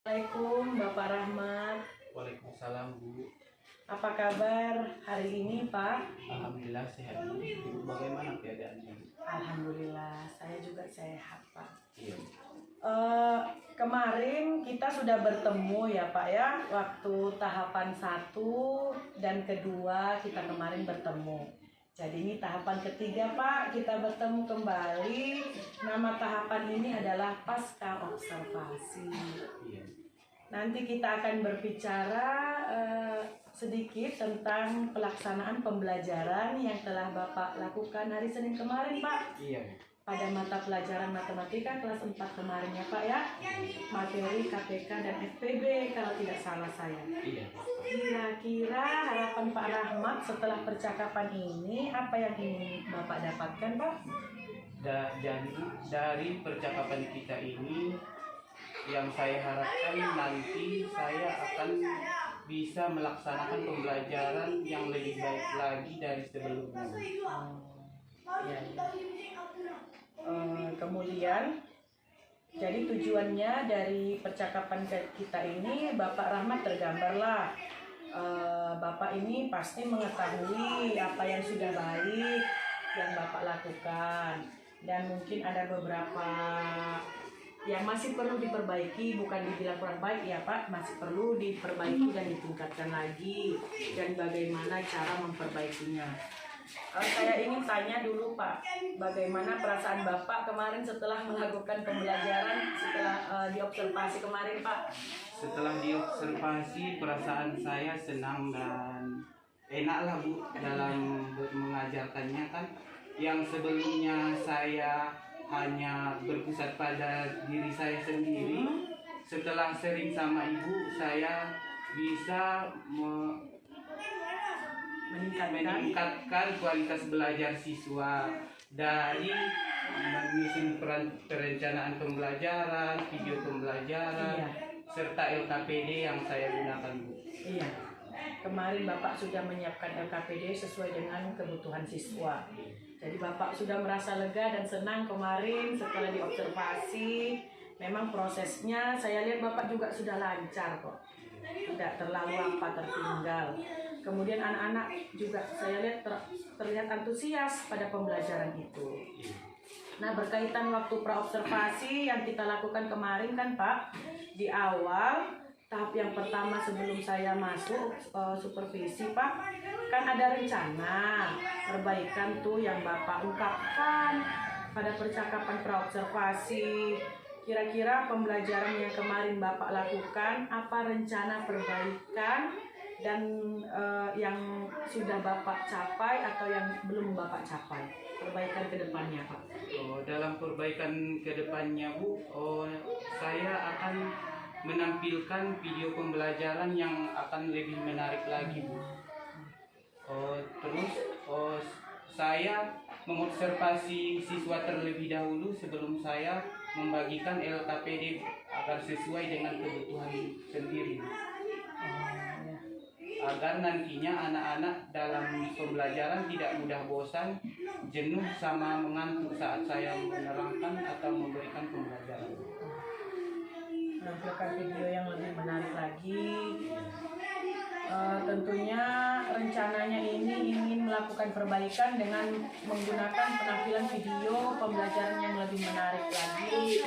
Assalamualaikum Bapak Rahmat. Waalaikumsalam Bu. Apa kabar hari ini Pak? Alhamdulillah sehat Bu. Ibu bagaimana keadaannya? Alhamdulillah saya juga sehat Pak. Iya. Kemarin kita sudah bertemu ya Pak ya, waktu tahapan 1 dan kedua kita kemarin bertemu. Jadi ini tahapan ketiga Pak, kita bertemu kembali. Nama tahapan ini adalah pasca observasi. Iya. Nanti kita akan berbicara sedikit tentang pelaksanaan pembelajaran yang telah Bapak lakukan hari Senin kemarin Pak. Iya. Pada mata pelajaran matematika kelas 4 kemarin ya Pak ya. Materi KPK dan FPB kalau tidak salah saya. Iya. Kira-kira harapan Pak Rahmat setelah percakapan ini apa yang ingin Bapak dapatkan Pak? Dari percakapan kita ini, yang saya harapkan nanti saya akan bisa melaksanakan pembelajaran yang lebih baik lagi dari sebelumnya. Ya. Kemudian jadi tujuannya dari percakapan kita ini Bapak Rahmat tergambarlah Bapak ini pasti mengetahui apa yang sudah baik yang Bapak lakukan dan mungkin ada beberapa yang masih perlu diperbaiki, bukan dibilang kurang baik ya Pak, masih perlu diperbaiki dan ditingkatkan lagi dan bagaimana cara memperbaikinya. Saya ingin tanya dulu Pak, bagaimana perasaan Bapak kemarin setelah melakukan pembelajaran, setelah diobservasi kemarin Pak? Setelah diobservasi, perasaan saya senang dan enak lah Bu dalam mengajarkannya kan. Yang sebelumnya saya hanya berpusat pada diri saya sendiri, setelah sering sama Ibu saya bisa meningkatkan kualitas belajar siswa dari menyusun perencanaan pembelajaran, video pembelajaran, serta LKPD yang saya gunakan Bu. Iya. Kemarin Bapak sudah menyiapkan LKPD sesuai dengan kebutuhan siswa. Jadi Bapak sudah merasa lega dan senang kemarin setelah diobservasi. Memang prosesnya saya lihat Bapak juga sudah lancar kok. Tidak terlalu tertinggal. Kemudian anak-anak juga saya lihat terlihat antusias pada pembelajaran itu. Nah, berkaitan waktu praobservasi yang kita lakukan kemarin kan Pak, di awal tahap yang pertama sebelum saya masuk supervisi Pak, kan ada rencana perbaikan tuh yang Bapak ungkapkan pada percakapan praobservasi. Kira-kira pembelajaran yang kemarin Bapak lakukan, apa rencana perbaikan dan yang sudah Bapak capai atau yang belum Bapak capai? Perbaikan ke depannya Pak. Dalam perbaikan ke depannya Bu, saya akan menampilkan video pembelajaran yang akan lebih menarik lagi Bu. Terus saya mengobservasi siswa terlebih dahulu sebelum saya membagikan LKPD agar sesuai dengan kebutuhan sendiri. Agar nantinya anak-anak dalam pembelajaran tidak mudah bosan, jenuh sama mengantuk saat saya menerangkan atau memberikan pembelajaran. Menampilkan video yang lebih menarik lagi. Tentunya rencananya ini ingin melakukan perbaikan dengan menggunakan penampilan video pembelajaran yang lebih menarik lagi.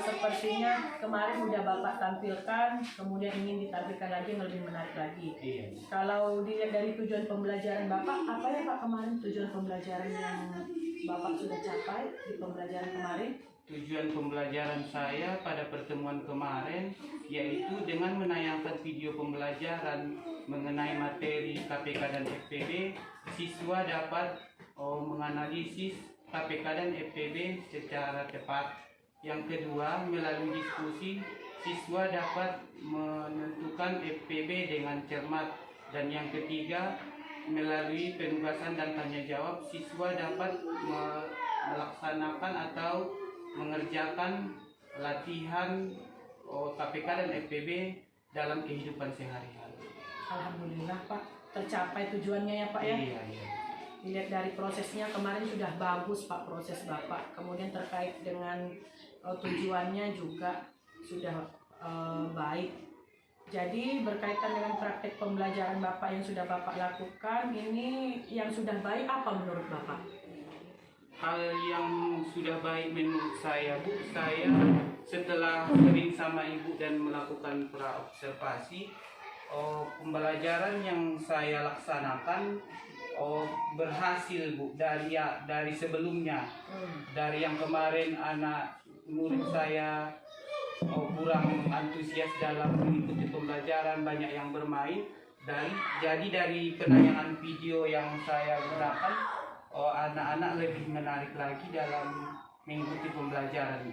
Sepertinya kemarin udah Bapak tampilkan, kemudian ingin ditampilkan lagi yang lebih menarik lagi. Iya. Kalau dilihat dari tujuan pembelajaran Bapak, apa ya Pak kemarin tujuan pembelajaran yang Bapak sudah capai di pembelajaran kemarin? Tujuan pembelajaran saya pada pertemuan kemarin yaitu dengan menayangkan video pembelajaran mengenai materi KPK dan FPB, siswa dapat menganalisis KPK dan FPB secara tepat. Yang kedua, melalui diskusi, siswa dapat menentukan FPB dengan cermat. Dan yang ketiga, melalui penugasan dan tanya jawab, siswa dapat melaksanakan atau mengerjakan latihan KPK dan FPB dalam kehidupan sehari-hari. Alhamdulillah Pak, tercapai tujuannya ya Pak ya? Iya. Dilihat dari prosesnya kemarin sudah bagus Pak proses Bapak. Kemudian terkait dengan tujuannya juga sudah baik. Jadi berkaitan dengan praktek pembelajaran Bapak yang sudah Bapak lakukan, ini yang sudah baik apa menurut Bapak? Hal yang sudah baik menurut saya, Bu, saya setelah sering sama Ibu dan melakukan praobservasi, pembelajaran yang saya laksanakan berhasil, Bu, dari sebelumnya. Dari yang kemarin anak murid saya kurang antusias dalam mengikuti pembelajaran, banyak yang bermain. Jadi dari penayangan video yang saya gunakan, anak-anak lebih menarik lagi dalam mengikuti pembelajaran.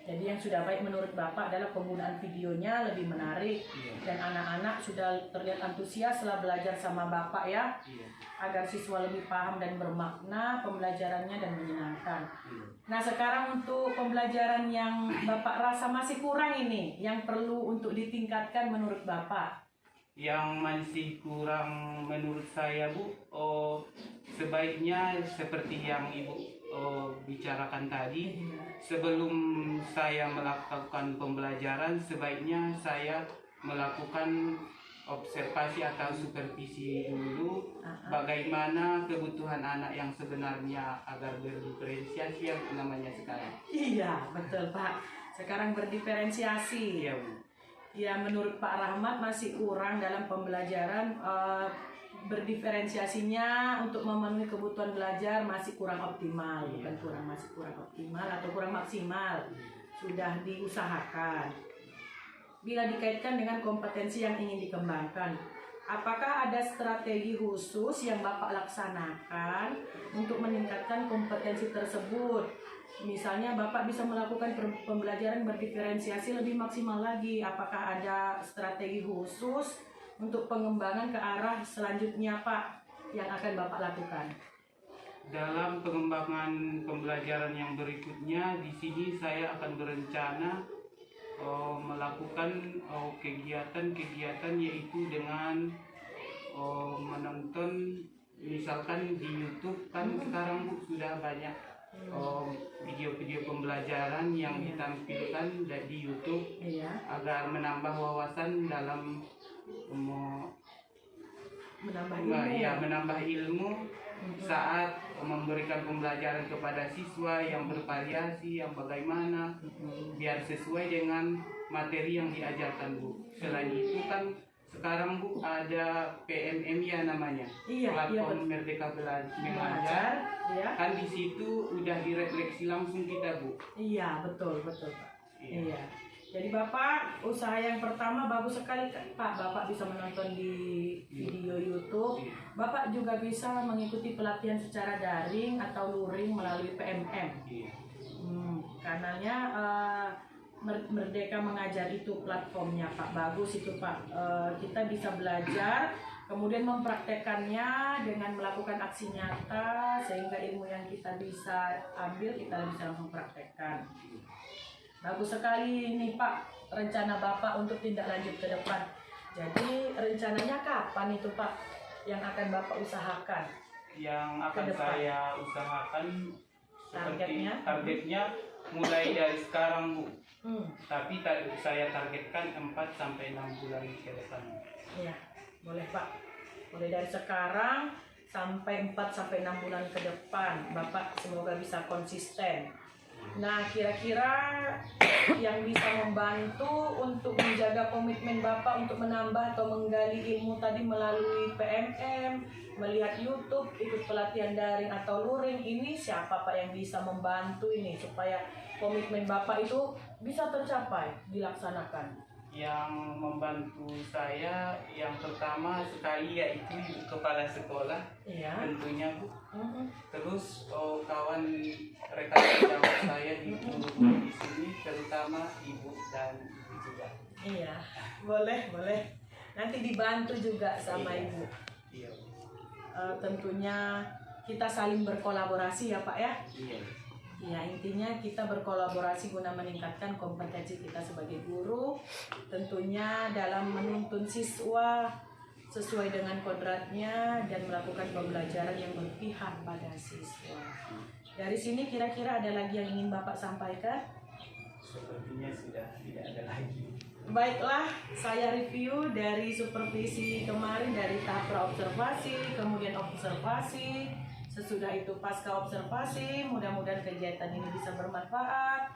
Jadi yang sudah baik menurut Bapak adalah penggunaan videonya lebih menarik, dan anak-anak sudah terlihat antusias setelah belajar sama Bapak ya, agar siswa lebih paham dan bermakna pembelajarannya dan menyenangkan. Nah sekarang untuk pembelajaran yang Bapak rasa masih kurang ini, yang perlu untuk ditingkatkan menurut Bapak? Yang masih kurang menurut saya, Bu, sebaiknya seperti yang Ibu bicarakan tadi, sebelum saya melakukan pembelajaran sebaiknya saya melakukan observasi atau supervisi dulu bagaimana kebutuhan anak yang sebenarnya agar berdiferensiasi yang namanya sekarang. Iya betul Pak, sekarang berdiferensiasi. Iya, Bu. Ya menurut Pak Rahmat masih kurang dalam pembelajaran, berdiferensiasinya untuk memenuhi kebutuhan belajar masih kurang optimal, bukan kurang, masih kurang optimal atau kurang maksimal, sudah diusahakan. Bila dikaitkan dengan kompetensi yang ingin dikembangkan, apakah ada strategi khusus yang Bapak laksanakan untuk meningkatkan kompetensi tersebut? Misalnya Bapak bisa melakukan pembelajaran berdiferensiasi lebih maksimal lagi. Apakah ada strategi khusus untuk pengembangan ke arah selanjutnya Pak yang akan Bapak lakukan? Dalam pengembangan pembelajaran yang berikutnya, di sini saya akan berencana melakukan kegiatan-kegiatan, yaitu dengan menonton, misalkan di YouTube kan sekarang, Bu, sudah banyak video-video pembelajaran yang ditampilkan di YouTube, agar menambah wawasan dalam menambah ilmu saat memberikan pembelajaran kepada siswa yang bervariasi, yang bagaimana biar sesuai dengan materi yang diajarkan, Bu. Selain itu kan sekarang, Bu, ada PMM ya namanya, platform Merdeka Mengajar. Kan di situ udah direfleksi langsung kita, Bu. Iya betul Pak. Iya. Jadi Bapak, usaha yang pertama bagus sekali Pak. Bapak bisa menonton di video YouTube. Bapak juga bisa mengikuti pelatihan secara daring atau luring melalui PMM. Kanalnya Merdeka Mengajar itu platformnya Pak. Bagus itu Pak. Kita bisa belajar, kemudian mempraktekannya dengan melakukan aksi nyata, sehingga ilmu yang kita bisa ambil kita bisa langsung praktekkan. Bagus sekali nih Pak, rencana Bapak untuk tindak lanjut ke depan. Jadi rencananya kapan itu Pak yang akan Bapak usahakan? Yang akan saya usahakan targetnya mulai dari sekarang, Bu. Tapi saya targetkan 4-6 bulan ke depan. Iya, boleh Pak. Mulai dari sekarang sampai 4-6 bulan ke depan. Bapak semoga bisa konsisten. Nah, kira-kira yang bisa membantu untuk menjaga komitmen Bapak untuk menambah atau menggali ilmu tadi melalui PMM, melihat YouTube, ikut pelatihan daring atau luring, ini siapa Pak yang bisa membantu ini supaya komitmen Bapak itu bisa tercapai, dilaksanakan? Yang membantu saya yang pertama sekali yaitu kepala sekolah, tentunya, Bu. Terus kawan rekan sejawat saya di sini, terutama Ibu dan Ibu juga. Iya, boleh. Nanti dibantu juga sama Ibu. Iya. Tentunya kita saling berkolaborasi ya Pak ya. Iya. Ya, intinya kita berkolaborasi guna meningkatkan kompetensi kita sebagai guru, tentunya dalam menuntun siswa sesuai dengan kodratnya dan melakukan pembelajaran yang berpihak pada siswa. Dari sini kira-kira ada lagi yang ingin Bapak sampaikan? sepertinya sudah tidak ada lagi. Baiklah, saya review dari supervisi kemarin dari tahap praobservasi, kemudian observasi, sesudah itu pasca observasi. Mudah-mudahan kegiatan ini bisa bermanfaat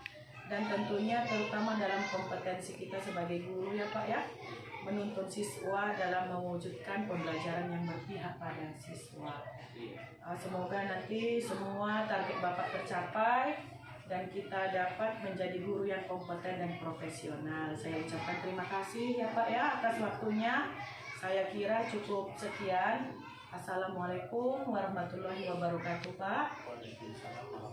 dan tentunya terutama dalam kompetensi kita sebagai guru ya Pak ya, menuntun siswa dalam mewujudkan pembelajaran yang berpihak pada siswa. Semoga nanti semua target Bapak tercapai dan kita dapat menjadi guru yang kompeten dan profesional. Saya ucapkan terima kasih ya Pak ya atas waktunya. Saya kira cukup sekian. Assalamualaikum warahmatullahi wabarakatuh Pak. Waalaikumsalam.